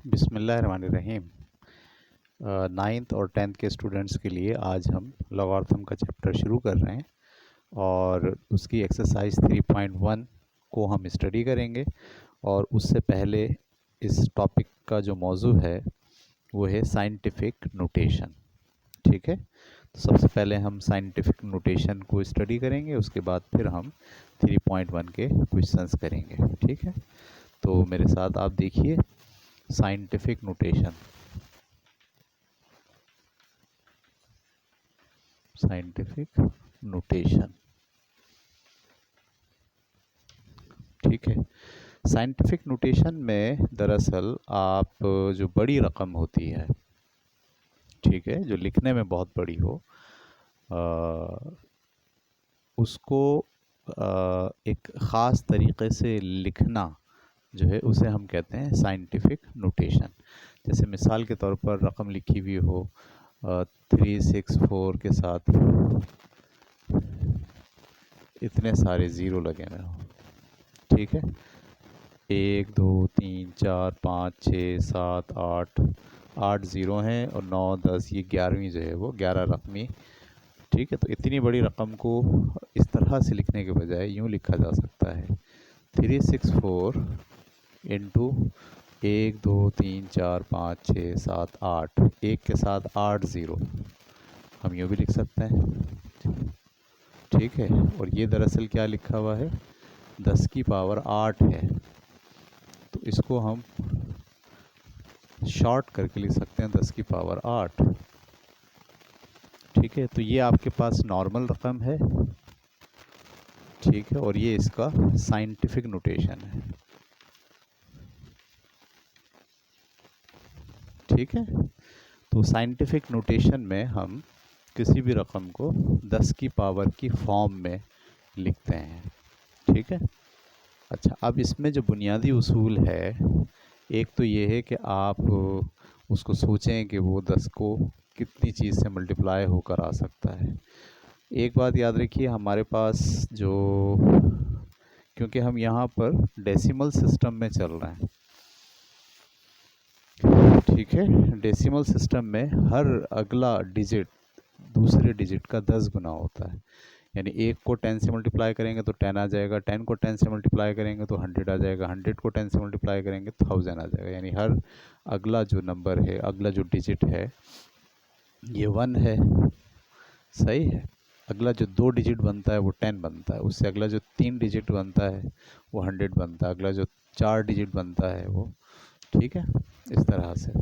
बिस्मिल्लाहिर्रहमानिर्रहीम। नाइन्थ और टेंथ के स्टूडेंट्स के लिए आज हम लॉगरिथम का चैप्टर शुरू कर रहे हैं और उसकी एक्सरसाइज 3.1 को हम स्टडी करेंगे। और उससे पहले इस टॉपिक का जो मौजू है वो है साइंटिफिक नोटेशन। ठीक है, तो सबसे पहले हम साइंटिफिक नोटेशन को स्टडी करेंगे, उसके बाद फिर हम 3.1 के क्वेश्चंस करेंगे। ठीक है, तो मेरे साथ आप देखिए साइंटिफिक नोटेशन। साइंटिफिक नोटेशन, ठीक है। साइंटिफिक नोटेशन में दरअसल आप जो बड़ी रकम होती है, ठीक है, जो लिखने में बहुत बड़ी हो, उसको एक ख़ास तरीक़े से लिखना जो है उसे हम कहते हैं साइंटिफिक नोटेशन। जैसे मिसाल के तौर पर रकम लिखी हुई हो 364 के साथ इतने सारे ज़ीरो लगे हुए हो, ठीक है, 1 2 3 4 5 6 7 8 ज़ीरो हैं और 9 10, ये 11वीं जो है वो 11 रकमी। ठीक है, तो इतनी बड़ी रकम को इस तरह से लिखने के बजाय यूँ लिखा जा सकता है 364 इंटू 1 2 3 4 5 6 7 8, एक के साथ 8 ज़ीरो, हम यूँ भी लिख सकते हैं। ठीक है, और ये दरअसल क्या लिखा हुआ है, 10 की पावर 8 है, तो इसको हम शॉर्ट करके लिख सकते हैं 10 की पावर 8। ठीक है, तो ये आपके पास नॉर्मल रकम है, ठीक है, और ये इसका साइंटिफिक नोटेशन है। ठीक है, तो साइंटिफिक नोटेशन में हम किसी भी रकम को 10 की पावर की फॉर्म में लिखते हैं। ठीक है, अच्छा, अब इसमें जो बुनियादी उसूल है, एक तो ये है कि आप उसको सोचें कि वो 10 को कितनी चीज़ से मल्टीप्लाई होकर आ सकता है। एक बात याद रखिए, हमारे पास जो, क्योंकि हम यहाँ पर डेसिमल सिस्टम में चल रहे हैं, ठीक है, डेसिमल सिस्टम में हर अगला डिजिट दूसरे डिजिट का 10 गुना होता है। यानी 1 को 10 से मल्टीप्लाई करेंगे तो 10 आ जाएगा, 10 को 10 से मल्टीप्लाई करेंगे तो 100 आ जाएगा, 100 को 10 से मल्टीप्लाई करेंगे तो 1000 आ जाएगा। यानी हर अगला जो नंबर है, अगला जो डिजिट है, ये 1 है, सही है। अगला जो 2 डिजिट बनता है वो 10 बनता है, उससे अगला जो 3 डिजिट बनता है वो 100 बनता है, अगला जो 4 डिजिट बनता है वो, ठीक है, इस तरह से।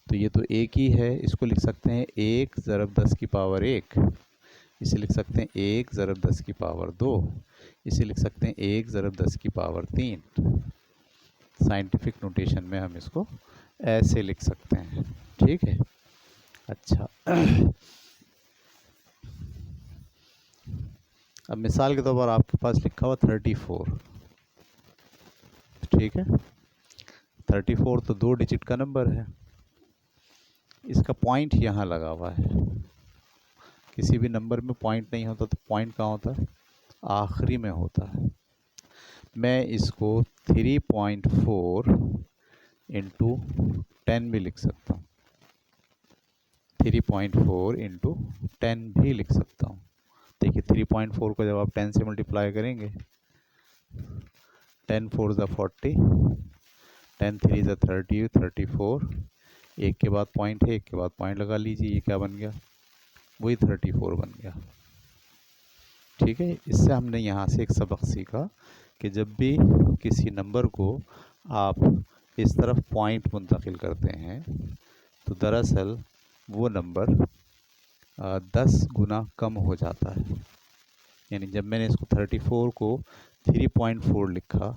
तो ये तो एक ही है, इसको लिख सकते हैं 1 ज़रब 10 की पावर 1, इसे लिख सकते हैं 1 ज़रब 10 की पावर 2, इसे लिख सकते हैं 1 ज़रब 10 की पावर 3। साइंटिफिक नोटेशन में हम इसको ऐसे लिख सकते हैं। ठीक है, अच्छा अब मिसाल के तौर पर आपके पास लिखा हुआ 34, ठीक है, 34 तो 2 डिजिट का नंबर है, इसका पॉइंट यहाँ लगा हुआ है। किसी भी नंबर में पॉइंट नहीं होता तो पॉइंट कहाँ होता है, आखिरी में होता है। मैं इसको 3.4 इंटू 10 भी लिख सकता हूँ, 3.4 इंटू 10 भी लिख सकता हूँ। देखिए 3.4 को जब आप 10 से मल्टीप्लाई करेंगे, 10 4 ज़ा 40, 10 3 ज़ा 30, 34, एक के बाद पॉइंट है, एक के बाद पॉइंट लगा लीजिए, ये क्या बन गया, वही 34 बन गया। ठीक है, इससे हमने यहाँ से एक सबक सीखा कि जब भी किसी नंबर को आप इस तरफ पॉइंट मुंतकिल करते हैं तो दरअसल वो नंबर 10 गुना कम हो जाता है। यानी जब मैंने इसको 34 को 3.4 लिखा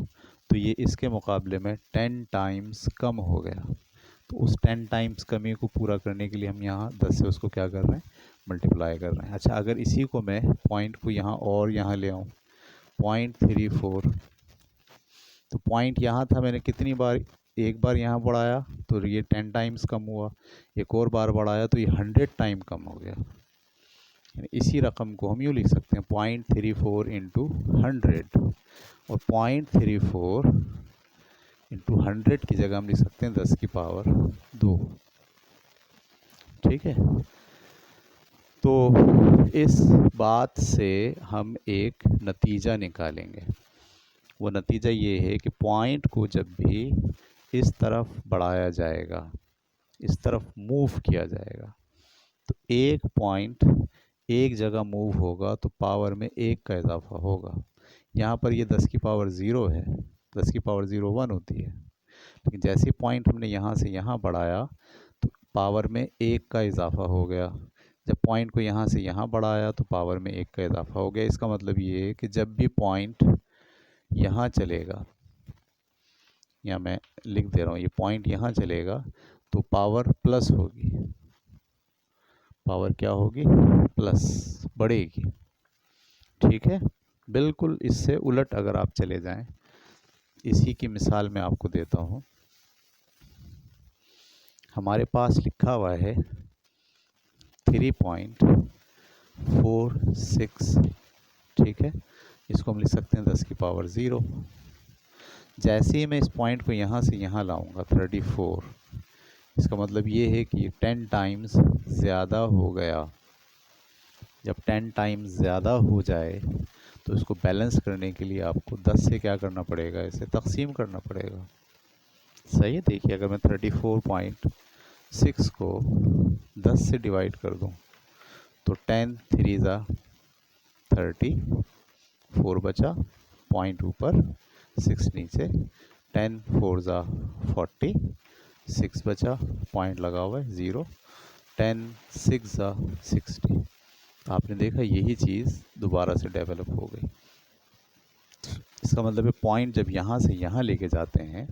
तो ये इसके मुकाबले में 10 टाइम्स कम हो गया। तो उस 10 टाइम्स कमी को पूरा करने के लिए हम यहाँ 10 से उसको क्या कर रहे हैं, मल्टीप्लाई कर रहे हैं। अच्छा, अगर इसी को मैं पॉइंट को यहाँ और यहाँ ले आऊँ 0.34, तो पॉइंट यहाँ था, मैंने कितनी बार, एक बार यहाँ बढ़ाया तो ये 10 टाइम्स कम हुआ, एक और बार बढ़ाया तो ये 100 टाइम कम हो गया। इसी रकम को हम यूँ लिख सकते हैं 0.34 इंटू 100, और 0.34 इंटू 100 की जगह हम लिख सकते हैं 10 की पावर 2। ठीक है, तो इस बात से हम एक नतीजा निकालेंगे। वो नतीजा ये है कि पॉइंट को जब भी इस तरफ बढ़ाया जाएगा, इस तरफ मूव किया जाएगा, तो एक पॉइंट एक जगह मूव होगा तो पावर में 1 का इजाफा होगा। यहाँ पर ये 10 की पावर 0 है, 10 की पावर 0 1 होती है, लेकिन जैसे पॉइंट हमने यहाँ से यहाँ बढ़ाया तो पावर में 1 का इजाफा हो गया। जब पॉइंट को यहाँ से यहाँ बढ़ाया तो पावर में 1 का इजाफा हो गया। इसका मतलब ये है कि जब भी पॉइंट यहाँ चलेगा, या मैं लिख दे रहा हूँ, ये पॉइंट यहाँ चलेगा तो पावर प्लस होगी, पावर क्या होगी, प्लस बढ़ेगी। ठीक है, बिल्कुल इससे उलट अगर आप चले जाएं, इसी की मिसाल मैं आपको देता हूँ। हमारे पास लिखा हुआ है 3.46, ठीक है, इसको हम लिख सकते हैं 10 की पावर 0। जैसे ही मैं इस पॉइंट को यहाँ से यहाँ लाऊंगा 34, इसका मतलब ये है कि 10 टाइम्स ज़्यादा हो गया। जब 10 टाइम्स ज़्यादा हो जाए तो इसको बैलेंस करने के लिए आपको 10 से क्या करना पड़ेगा, इसे तकसीम करना पड़ेगा। सही है, देखिए अगर मैं 34.6 को 10 से डिवाइड कर दूं तो 10 3 ज़ा 30, 4 बचा, पॉइंट ऊपर 6 नीचे, 10 4 ज़ा 40, 6 बचा, पॉइंट लगा हुआ है 0, 10 6 ज़ा 60। आपने देखा यही चीज़ दोबारा से डेवलप हो गई। इसका मतलब है पॉइंट जब यहाँ से यहाँ लेके जाते हैं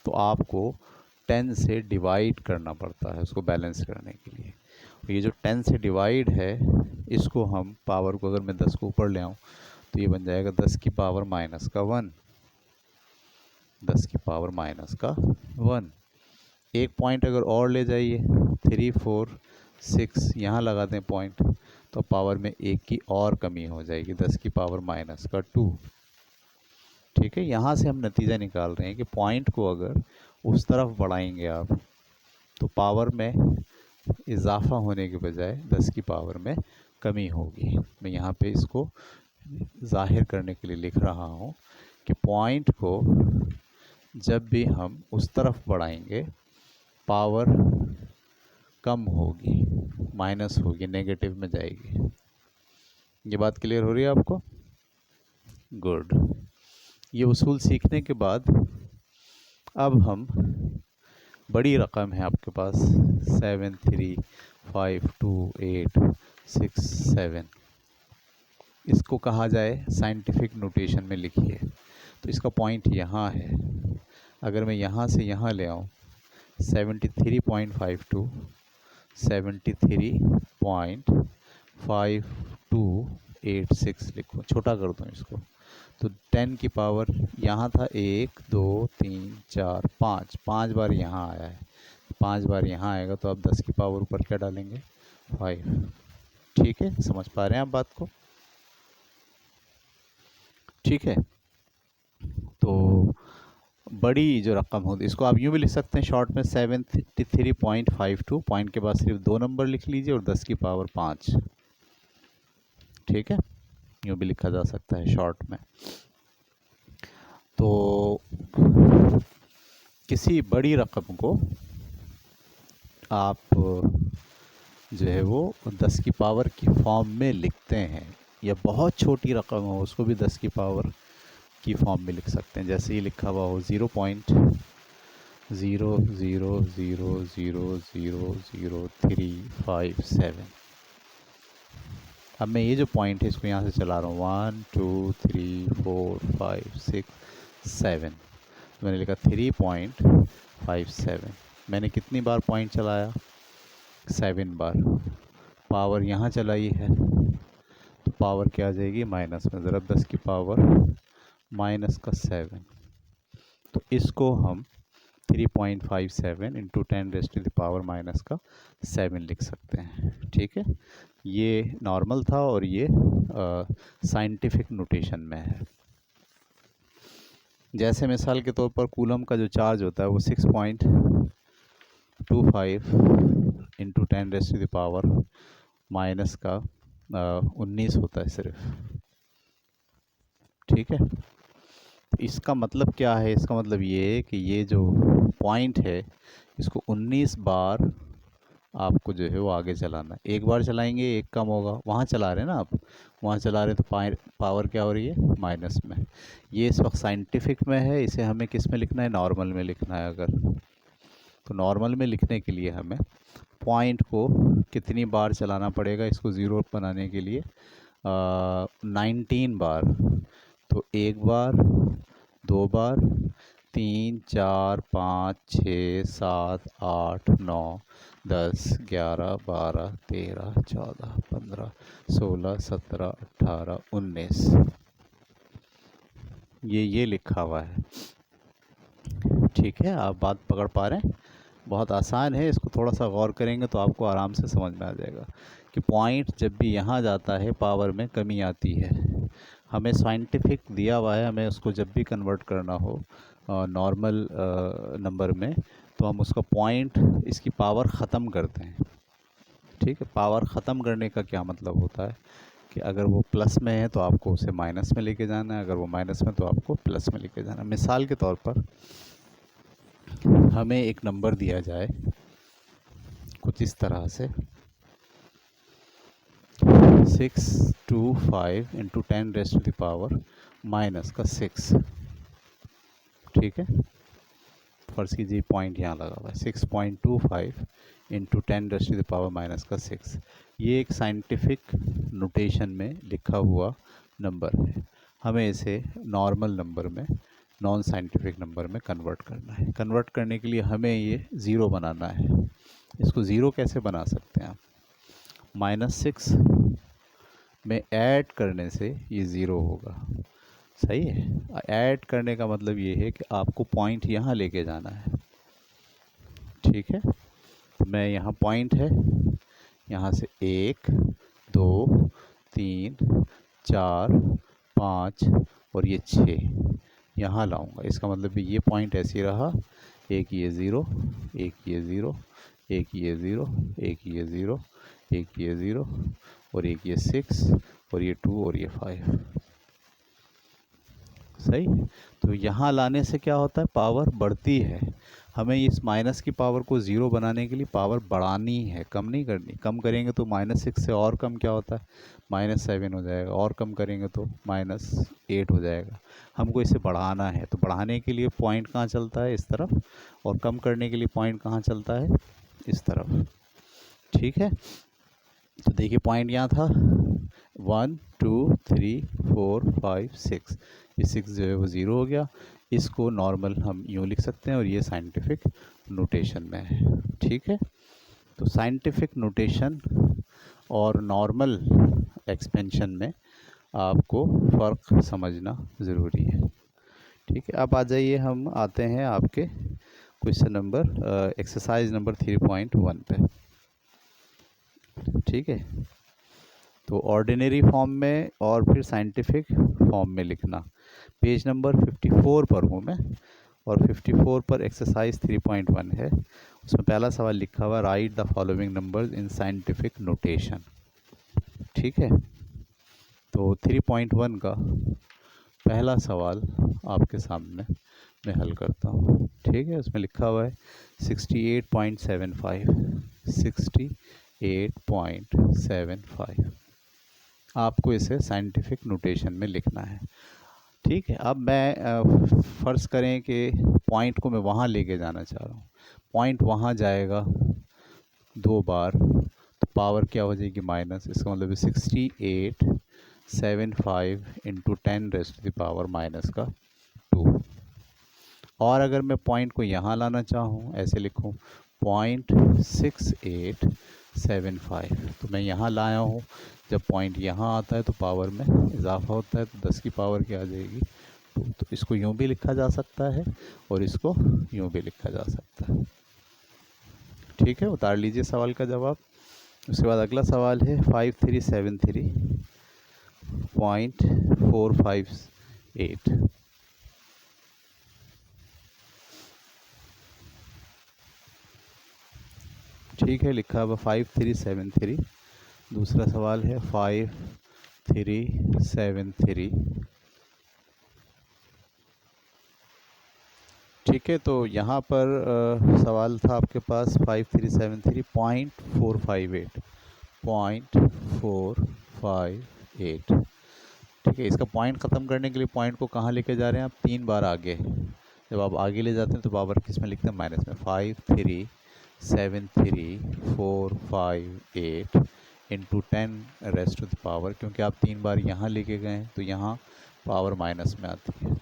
तो आपको 10 से डिवाइड करना पड़ता है उसको बैलेंस करने के लिए। ये जो 10 से डिवाइड है, इसको हम पावर को, अगर मैं 10 को ऊपर ले आऊँ तो ये बन जाएगा 10 की पावर माइनस का 1, 10 की पावर माइनस का 1। एक पॉइंट अगर और ले जाइए, 3 4 6 यहाँ लगा दें पॉइंट, तो पावर में 1 की और कमी हो जाएगी, 10 की पावर माइनस का 2। ठीक है, यहाँ से हम नतीजा निकाल रहे हैं कि पॉइंट को अगर उस तरफ बढ़ाएंगे आप तो पावर में इजाफा होने के बजाय 10 की पावर में कमी होगी। मैं यहाँ पे इसको जाहिर करने के लिए लिख रहा हूँ कि पॉइंट को जब भी हम उस तरफ बढ़ाएंगे पावर कम होगी, माइनस होगी, नेगेटिव में जाएगी। ये बात क्लियर हो रही है आपको? गुड। ये उसूल सीखने के बाद अब हम, बड़ी रकम है आपके पास 7 3 5 2 8 6 7, इसको कहा जाए साइंटिफिक नोटेशन में लिखिए। तो इसका पॉइंट यहाँ है, अगर मैं यहाँ से यहाँ ले आऊँ 73.52 73.5286 लिखो, छोटा कर दूँ इसको तो 10 की पावर यहाँ था 1 2 3 4 5, 5 बार यहाँ आया है, 5 बार यहाँ आएगा तो आप 10 की पावर ऊपर क्या डालेंगे, 5। ठीक है, समझ पा रहे हैं आप बात को? ठीक है, तो बड़ी जो रकम होती है इसको आप यूँ भी लिख सकते हैं शॉर्ट में 73.52, पॉइंट के बाद सिर्फ 2 नंबर लिख लीजिए और 10 की पावर 5। ठीक है, यूँ भी लिखा जा सकता है शॉर्ट में। तो किसी बड़ी रकम को आप जो है वो 10 की पावर की फॉर्म में लिखते हैं, या बहुत छोटी रकम हो उसको भी 10 की पावर की फॉर्म में लिख सकते हैं। जैसे ये लिखा हुआ हो 0.00000357। अब मैं ये जो पॉइंट है इसको यहाँ से चला रहा हूँ 1 2 3 4 5 6 7, तो मैंने लिखा 3.57। मैंने कितनी बार पॉइंट चलाया, 7 बार। पावर यहाँ चलाई है तो पावर क्या आ जाएगी, माइनस में, ज़रा 10 की पावर माइनस का 7। तो इसको हम 3.57 इंटू 10⁻⁻7 लिख सकते हैं। ठीक है, ये नॉर्मल था और ये साइंटिफिक नोटेशन में है। जैसे मिसाल के तौर पर कूलम का जो चार्ज होता है वो 6.25 इंटू 10⁻⁻⁻, माइनस का 19 होता है सिर्फ। ठीक है, इसका मतलब क्या है? इसका मतलब ये है कि ये जो पॉइंट है इसको 19 बार आपको जो है वो आगे चलाना है। एक बार चलाएंगे एक कम होगा, वहाँ चला रहे हैं ना आप, वहाँ चला रहे हैं तो पावर क्या हो रही है? माइनस में। ये इस वक्त साइंटिफिक में है, इसे हमें किस में लिखना है? नॉर्मल में लिखना है। अगर तो नॉर्मल में लिखने के लिए हमें पॉइंट को कितनी बार चलाना पड़ेगा इसको ज़ीरो बनाने के लिए? 19 बार। तो एक बार, दो बार, 3, 4, 5, 6, 7, 8, 9, 10, 11, 12, 13, 14, 15, 16, 17, 18, 19, ये लिखा हुआ है। ठीक है, आप बात पकड़ पा रहे हैं? बहुत आसान है, इसको थोड़ा सा गौर करेंगे तो आपको आराम से समझ में आ जाएगा कि पॉइंट जब भी यहाँ जाता है पावर में कमी आती है। हमें साइंटिफिक दिया हुआ है, हमें उसको जब भी कन्वर्ट करना हो नॉर्मल नंबर में, तो हम उसका पॉइंट, इसकी पावर ख़त्म करते हैं। ठीक है, पावर ख़त्म करने का क्या मतलब होता है कि अगर वो प्लस में है तो आपको उसे माइनस में लेके जाना है, अगर वो माइनस में तो आपको प्लस में लेके जाना है। मिसाल के तौर पर हमें एक नंबर दिया जाए कुछ इस तरह से 625 इंटू 10⁻⁻⁻6। ठीक है, फर्स्ट कीजिए पॉइंट यहाँ लगा हुआ है 6.25 इंटू 10⁻⁻6। ये एक साइंटिफिक नोटेशन में लिखा हुआ नंबर है। हमें इसे नॉर्मल नंबर में, नॉन साइंटिफिक नंबर में कन्वर्ट करना है। कन्वर्ट करने के लिए हमें ये ज़ीरो बनाना है। इसको ज़ीरो कैसे बना सकते हैं आप? -6 में ऐड करने से ये ज़ीरो होगा। सही है, ऐड करने का मतलब ये है कि आपको पॉइंट यहाँ लेके जाना है। ठीक है, तो मैं यहाँ पॉइंट है, यहाँ से 1, 2, 3, 4, 5 और ये 6 यहाँ लाऊंगा। इसका मतलब ये पॉइंट ऐसे ही रहा, एक ये ज़ीरो, एक ये ज़ीरो, एक ये ज़ीरो, एक ये ज़ीरो, एक ये ज़ीरो और एक ये 6 और ये 2 और ये 5। सही, तो यहाँ लाने से क्या होता है? पावर बढ़ती है। हमें इस माइनस की पावर को ज़ीरो बनाने के लिए पावर बढ़ानी है, कम नहीं करनी। कम करेंगे तो -6 से और कम क्या होता है? -7 हो जाएगा, और कम करेंगे तो -8 हो जाएगा। हमको इसे बढ़ाना है, तो बढ़ाने के लिए पॉइंट कहाँ चलता है? इस तरफ, और कम करने के लिए पॉइंट कहाँ चलता है? इस तरफ। ठीक है, तो देखिए पॉइंट यहाँ था 1, 2, 3, 4, 5, 6। ये 6 जो है वो ज़ीरो हो गया। इसको नॉर्मल हम यूँ लिख सकते हैं और ये साइंटिफिक नोटेशन में है। ठीक है, तो साइंटिफिक नोटेशन और नॉर्मल एक्सपेंशन में आपको फ़र्क समझना ज़रूरी है। ठीक है, अब आ जाइए, हम आते हैं आपके क्वेश्चन नंबर एक्सरसाइज नंबर 3.1 पे। ठीक है, तो ऑर्डिनरी फॉर्म में और फिर साइंटिफिक फॉर्म में लिखना। पेज नंबर 54 पर हूँ मैं, और 54 पर एक्सरसाइज 3.1 है। उसमें पहला सवाल लिखा हुआ, right the following numbers in scientific notation. ठीक है, तो 3.1 का पहला सवाल आपके सामने मैं हल करता हूँ। ठीक है, उसमें लिखा हुआ है 68.75, 68.75। आपको इसे साइंटिफिक नोटेशन में लिखना है। ठीक है, अब मैं फ़र्ज़ करें कि पॉइंट को मैं वहाँ लेके जाना चाह रहा हूँ। पॉइंट वहाँ जाएगा 2 बार, तो पावर क्या हो जाएगी? माइनस। इसका मतलब है 68.75 इंटू 10⁻⁻²। और अगर मैं पॉइंट को यहाँ लाना चाहूँ, ऐसे लिखूँ 0.6875, तो मैं यहाँ लाया हूँ। जब पॉइंट यहाँ आता है तो पावर में इजाफा होता है, तो 10 की पावर क्या आ जाएगी? 2। तो इसको यूँ भी लिखा जा सकता है और इसको यूँ भी लिखा जा सकता है। ठीक है, उतार लीजिए सवाल का जवाब। उसके बाद अगला सवाल है 5373.458। ठीक है, लिखा हुआ 5373। दूसरा सवाल है 5373। ठीक है, तो यहाँ पर सवाल था आपके पास 5373.458 0.458। ठीक है, इसका पॉइंट ख़त्म करने के लिए पॉइंट को कहाँ लेके जा रहे हैं आप? 3 बार आगे। जब आप आगे ले जाते हैं तो पावर किस में लिखते हैं? माइनस में। 5373.458 into 10 raised to the power, क्योंकि आप 3 बार यहाँ लेके गए हैं तो यहाँ पावर माइनस में आती है।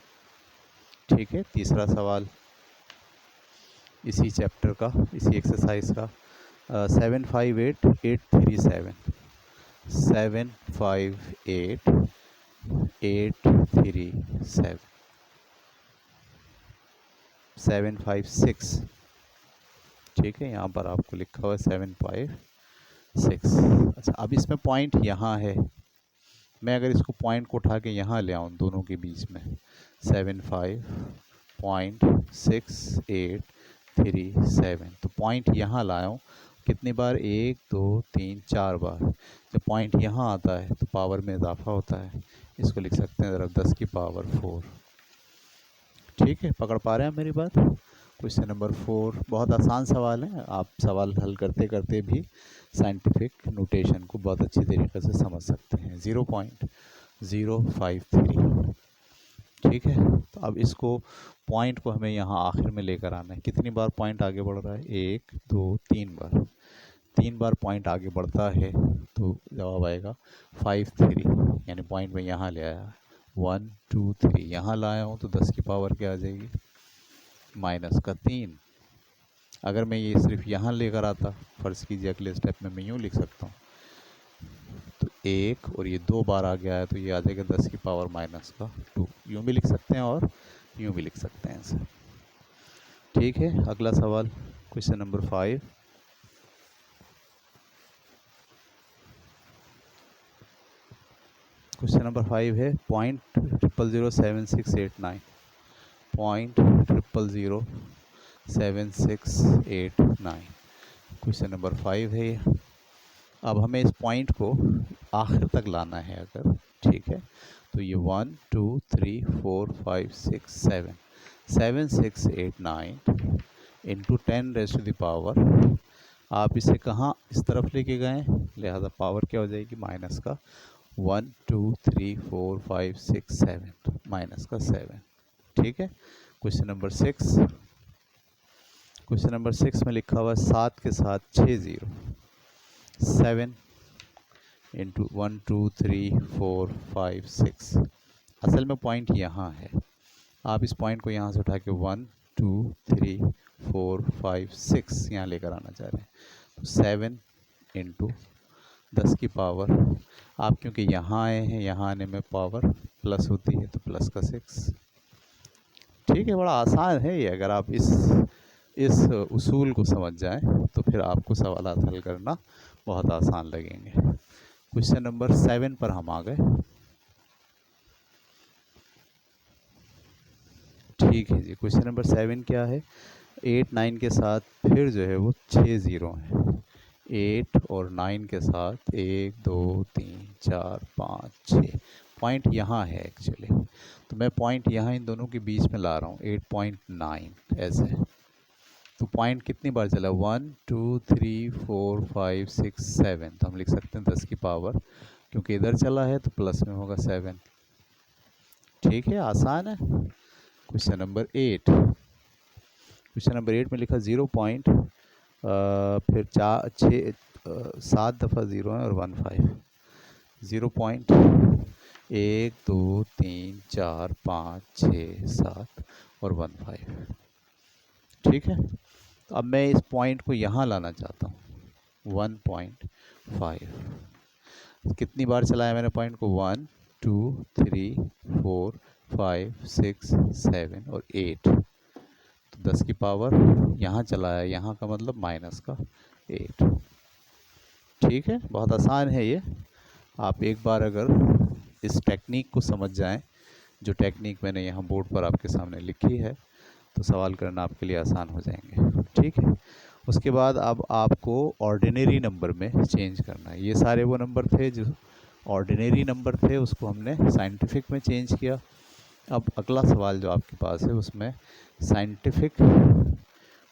ठीक है, तीसरा सवाल इसी चैप्टर का, इसी एक्सरसाइज का 758837 758 756। ठीक है, यहाँ पर आपको लिखा हुआ है 756। अच्छा, अब इसमें पॉइंट यहाँ है, मैं अगर इसको पॉइंट को उठा के यहाँ ले आऊँ दोनों के बीच में 75.6837, तो पॉइंट यहाँ लाऊँ कितनी बार? 1 2 3 4 बार। जब पॉइंट यहाँ आता है तो पावर में इजाफा होता है, इसको लिख सकते हैं ज़रा 10 की पावर 4। ठीक है, पकड़ पा रहे हैं मेरी बात? क्वेश्चन नंबर 4 बहुत आसान सवाल है, आप सवाल हल करते करते भी साइंटिफिक नोटेशन को बहुत अच्छी तरीके से समझ सकते हैं। 0.053। ठीक है, तो अब इसको पॉइंट को हमें यहाँ आखिर में लेकर आना है। कितनी बार पॉइंट आगे बढ़ रहा है? 1 2 3 बार। 3 बार पॉइंट आगे बढ़ता है तो जवाब आएगा 53, यानी पॉइंट में यहाँ ले आया 1 2 3, यहाँ लाया हूँ तो 10 की पावर क्या आ जाएगी? माइनस का 3। अगर मैं ये सिर्फ यहाँ लेकर आता, फर्ज कीजिए अगले स्टेप में मैं यूँ लिख सकता हूँ, तो 1 और ये 2 बार आ गया है तो ये आ जाएगा 10 की पावर माइनस का 2। यूँ भी लिख सकते हैं और यूँ भी लिख सकते हैं इसे। ठीक है, अगला सवाल क्वेश्चन नंबर 5। क्वेश्चन नंबर 5 है 0.0007689 0.0007689। क्वेश्चन नंबर 5 है ये। अब हमें इस पॉइंट को आखिर तक लाना है अगर, ठीक है, तो ये 1 2 3 4 5 6 7 7689 into 10 raise to the power, आप इसे कहाँ इस तरफ लेके गए, लिहाजा पावर क्या हो जाएगी? माइनस का 1 2 3 4 5 6 7, माइनस का 7। ठीक है, क्वेश्चन नंबर 6। क्वेश्चन नंबर 6 में लिखा हुआ है 7 के साथ 6 0, 7 इंटू 1 2 3 4 5 6। असल में पॉइंट यहाँ है, आप इस पॉइंट को यहाँ से उठा के 1 2 3 4 5 6 यहाँ लेकर आना चाह रहे हैं, तो 7 इंटू 10 की पावर, आप क्योंकि यहाँ आए हैं, यहाँ आने में पावर प्लस होती है तो प्लस का 6। ठीक है, बड़ा आसान है ये, अगर आप इस उसूल को समझ जाएं तो फिर आपको सवाल हल करना बहुत आसान लगेंगे। क्वेश्चन नंबर 7 पर हम आ गए। ठीक है जी, क्वेश्चन नंबर 7 क्या है? 8 9 के साथ फिर जो है वो 6 0 है। 8 और 9 के साथ 1 2 3 4 5 6, पॉइंट यहाँ है एक्चुअली, तो मैं पॉइंट यहाँ इन दोनों के बीच में ला रहा हूँ 8.9 ऐसे। तो पॉइंट कितनी बार चला? 1 2 3 4 5 6 7, तो हम लिख सकते हैं 10 की पावर, क्योंकि इधर चला है तो प्लस में होगा 7। ठीक है, आसान है। Question number 8। क्वेश्चन नंबर 8 में लिखा 0 पॉइंट, फिर 7 दफ़ा 0 है और 1 5, 0.1 2 3 4 5 6 7 और 1 5। ठीक है, तो अब मैं इस पॉइंट को यहाँ लाना चाहता हूँ 1.5। कितनी बार चलाया मैंने पॉइंट को? 1 2 3 4 5 6 7 और 8, तो 10 की पावर यहाँ चलाया, यहाँ का मतलब माइनस का 8। ठीक है, बहुत आसान है ये, आप एक बार अगर इस टेक्निक को समझ जाएं, जो टेक्निक मैंने यहाँ बोर्ड पर आपके सामने लिखी है, तो सवाल करना आपके लिए आसान हो जाएंगे। ठीक है, उसके बाद अब आपको ऑर्डिनरी नंबर में चेंज करना है। ये सारे वो नंबर थे जो ऑर्डिनरी नंबर थे, उसको हमने साइंटिफिक में चेंज किया। अब अगला सवाल जो आपके पास है उसमें साइंटिफिक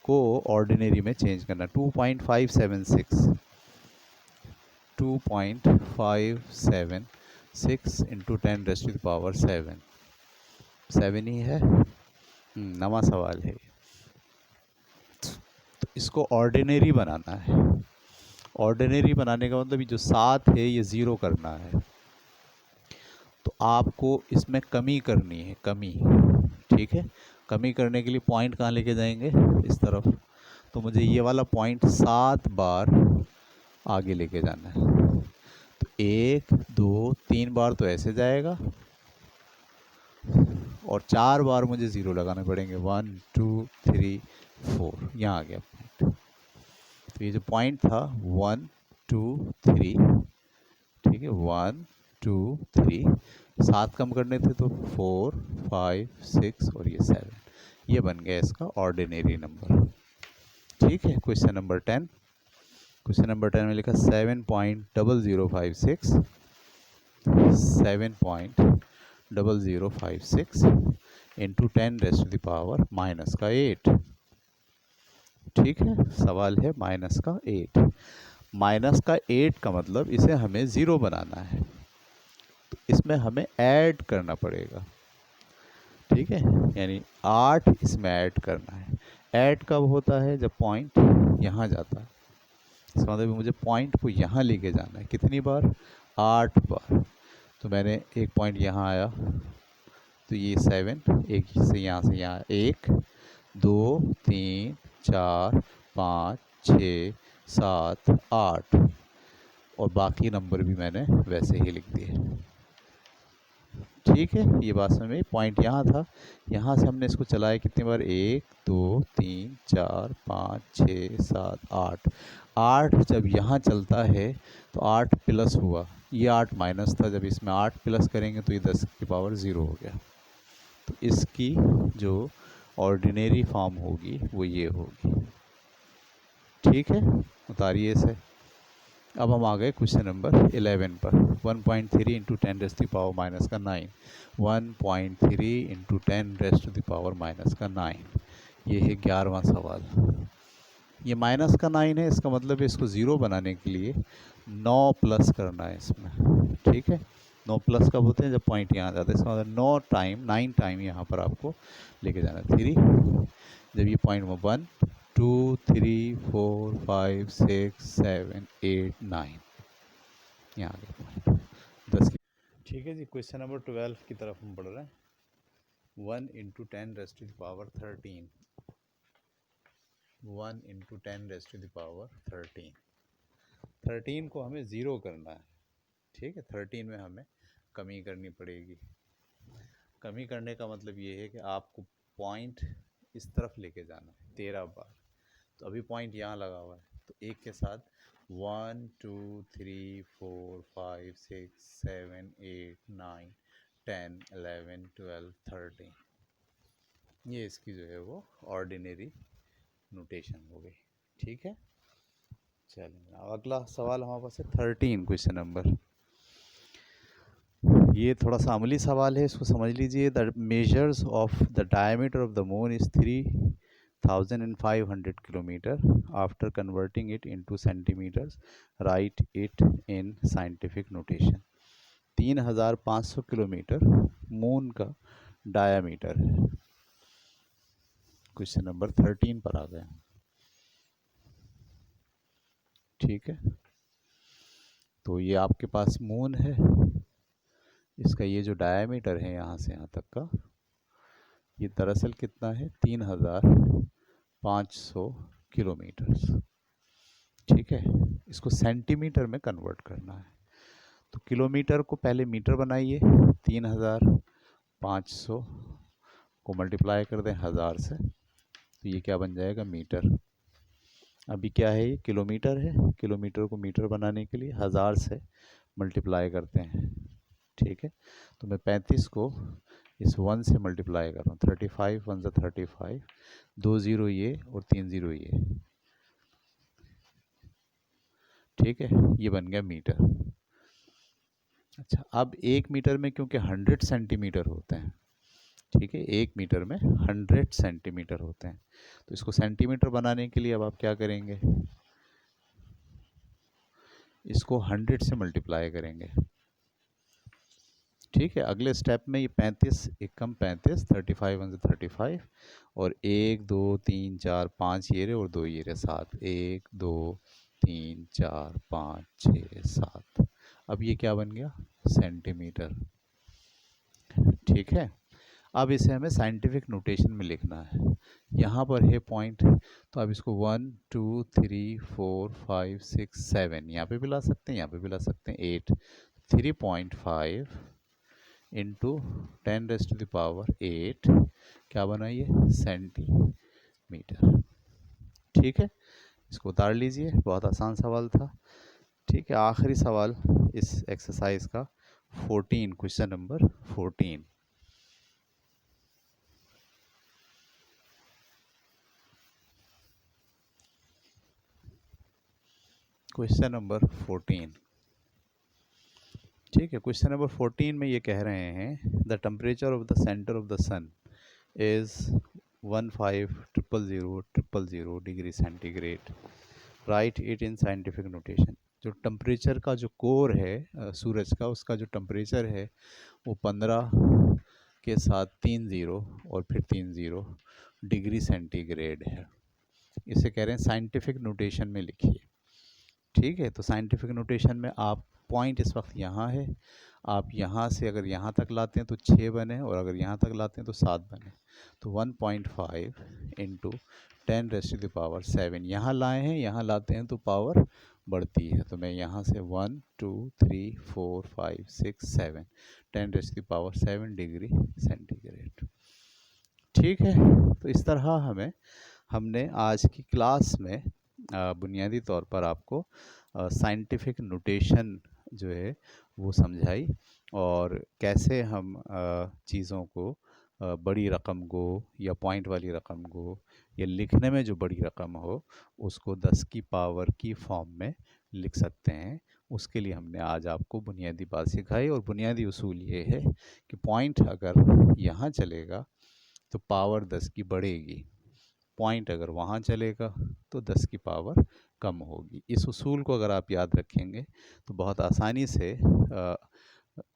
को ऑर्डिनरी में चेंज करना। 2.576 इंटू 10⁻⁷ 7 ही है। नवा सवाल है, तो इसको ऑर्डिनरी बनाना है। ऑर्डिनरी बनाने का मतलब ये जो 7 है ये 0 करना है, तो आपको इसमें कमी करनी है, कमी। ठीक है, कमी करने के लिए पॉइंट कहाँ लेके जाएंगे, इस तरफ। तो मुझे ये वाला पॉइंट 7 बार आगे लेके जाना है। तो 1 2 3 बार तो ऐसे जाएगा और 4 बार मुझे 0 लगाने पड़ेंगे। 1 2 3 4, यहाँ आ गया पॉइंट। तो ये जो पॉइंट था 1 2 3, ठीक है, 1 2 3, 7 कम करने थे तो 4 5 6 और ये 7, ये बन गया इसका ऑर्डिनरी नंबर। ठीक है, क्वेश्चन नंबर 10। क्वेश्चन नंबर 10 में लिखा 7.0056 7.0056 इंटू 10⁻⁻8। ठीक है, सवाल है माइनस का 8। माइनस का 8 का मतलब इसे हमें 0 बनाना है, तो इसमें हमें ऐड करना पड़ेगा। ठीक है, यानी 8 इसमें ऐड करना है। ऐड कब होता है, जब पॉइंट यहाँ जाता है। इसका मतलब मुझे पॉइंट को यहाँ लेके जाना है। कितनी बार, 8 बार। तो मैंने एक पॉइंट यहाँ आया, तो ये 7, एक से यहाँ 1 2 3 4 5 6 7 8, और बाकी नंबर भी मैंने वैसे ही लिख दिए। ठीक है, ये बात समझ में। पॉइंट यहाँ था, यहाँ से हमने इसको चलाया कितनी बार, 1 2 3 4 5 6 7 8। 8 जब यहाँ चलता है तो 8 प्लस हुआ, ये 8 माइनस था। जब इसमें 8 प्लस करेंगे तो ये 10⁻0 हो गया। तो इसकी जो ऑर्डिनरी फॉर्म होगी वो ये होगी। ठीक है, उतारिए इसे। अब हम आ गए क्वेश्चन नंबर 11 पर। 1.3 इंटू 10⁻⁻9, 1.3 इंटू 10⁻⁻9, ये है 11वां सवाल। ये माइनस का 9 है, इसका मतलब है इसको 0 बनाने के लिए 9 प्लस करना है इसमें। ठीक है, 9 प्लस कब होते हैं, जब पॉइंट यहाँ जाता है। इसका मतलब 9 टाइम यहाँ पर आपको लेके जाना है। 3, जब ये पॉइंट में 1 2 3 4 5 6 7 8 9, यहाँ आ गया पॉइंट 10 की। ठीक है जी, क्वेश्चन नंबर 12 की तरफ हम बढ़ रहे हैं। 1 इंटू 10⁻13, 1 इंटू 10⁻13, 13 को हमें 0 करना है। ठीक है, 13 में हमें कमी करनी पड़ेगी। कमी करने का मतलब ये है कि आपको पॉइंट इस तरफ लेके जाना है 13 बार। तो अभी पॉइंट यहाँ लगा हुआ है, तो एक के साथ 1 2 3 4 5 6 7 8 9 10 11 12 13, ये इसकी जो है वो ऑर्डिनरी नोटेशन हो गई। ठीक है, चलिए अगला सवाल हमारे पास है 13, क्वेश्चन नंबर। ये थोड़ा सा अमली सवाल है, इसको समझ लीजिए। The measures of the diameter of the moon is 3500 kilometre. After converting it into centimetres write it in scientific notation. 3500 kilometre moon का डायमीटर है। क्वेश्चन नंबर 13 पर आ गए। ठीक है, तो ये आपके पास मून है, इसका ये जो डायमीटर है यहाँ से यहाँ तक का, ये दरअसल कितना है, 3500 किलोमीटर्स। ठीक है, इसको सेंटीमीटर में कन्वर्ट करना है। तो किलोमीटर को पहले मीटर बनाइए, 3500 को मल्टीप्लाई कर दें 1000 से, तो ये क्या बन जाएगा, मीटर। अभी क्या है, ये किलोमीटर है, किलोमीटर को मीटर बनाने के लिए 1000 से मल्टीप्लाई करते हैं। ठीक है, तो मैं 35 को इस 1 से मल्टीप्लाई कर रहा हूँ। 35 1 से 35, 2 0 ये और 3 0 ये, ठीक है, ये बन गया मीटर। अच्छा, अब 1 मीटर में क्योंकि 100 सेंटीमीटर होते हैं, ठीक है, 1 मीटर में 100 सेंटीमीटर होते हैं, तो इसको सेंटीमीटर बनाने के लिए अब आप क्या करेंगे, इसको 100 से मल्टीप्लाई करेंगे। ठीक है, अगले स्टेप में ये 35 एकम 35, 35 वन 35, और 1 2 3 4 5 ये रहे और 2 ये रहे 7, 1 2 3 4 5 6 7। अब ये क्या बन गया, सेंटीमीटर। ठीक है, अब इसे हमें साइंटिफिक नोटेशन में लिखना है। यहाँ पर है पॉइंट, तो अब इसको 1 2 3 4 5 6 7 यहाँ पे भी ला सकते हैं, यहाँ पे भी ला सकते हैं, 8, 3.5 इंटू 10⁻8 क्या बना ये, सेंटीमीटर। ठीक है, इसको उतार लीजिए, बहुत आसान सवाल था। ठीक है, आखिरी सवाल इस एक्सरसाइज का 14, क्वेश्चन नंबर 14। Question number 14। ठीक है, क्वेश्चन नंबर 14 में ये कह रहे हैं the temperature of the centre of the sun is 15,000,000 degree centigrade, write it in scientific notation. जो टेम्परेचर का जो कोर है सूरज का, उसका जो टेम्परेचर है वो 15 के साथ 3 ज़ीरो और फिर 3 ज़ीरो डिग्री सेंटीग्रेड है। इसे कह रहे हैं साइंटिफिक नोटेशन में लिखिए। ठीक है, तो साइंटिफिक नोटेशन में आप पॉइंट इस वक्त यहाँ है, आप यहाँ से अगर यहाँ तक लाते हैं तो 6 बने, और अगर यहाँ तक लाते हैं तो 7 बने, तो 1.5 इंटू 10⁻7 यहाँ लाए हैं, यहाँ लाते हैं तो पावर बढ़ती है, तो मैं यहाँ से 1 2 3 4 5 6 7 10⁻7 डिग्री सेंटीग्रेड। ठीक है, तो इस तरह हमने आज की क्लास में बुनियादी तौर पर आपको साइंटिफिक नोटेशन जो है वो समझाई, और कैसे हम चीज़ों को बड़ी रकम को या पॉइंट वाली रकम को या लिखने में जो बड़ी रकम हो उसको 10 की पावर की फॉर्म में लिख सकते हैं। उसके लिए हमने आज आपको बुनियादी बात सिखाई, और बुनियादी उसूल ये है कि पॉइंट अगर यहाँ चलेगा तो पावर 10 की बढ़ेगी, पॉइंट अगर वहाँ चलेगा तो 10 की पावर कम होगी। इस उसूल को अगर आप याद रखेंगे तो बहुत आसानी से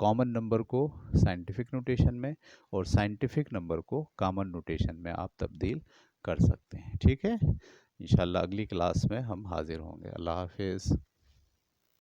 कॉमन नंबर को साइंटिफिक नोटेशन में और साइंटिफिक नंबर को कॉमन नोटेशन में आप तब्दील कर सकते हैं। ठीक है, इंशाल्लाह अगली क्लास में हम हाजिर होंगे। अल्लाह हाफिज़।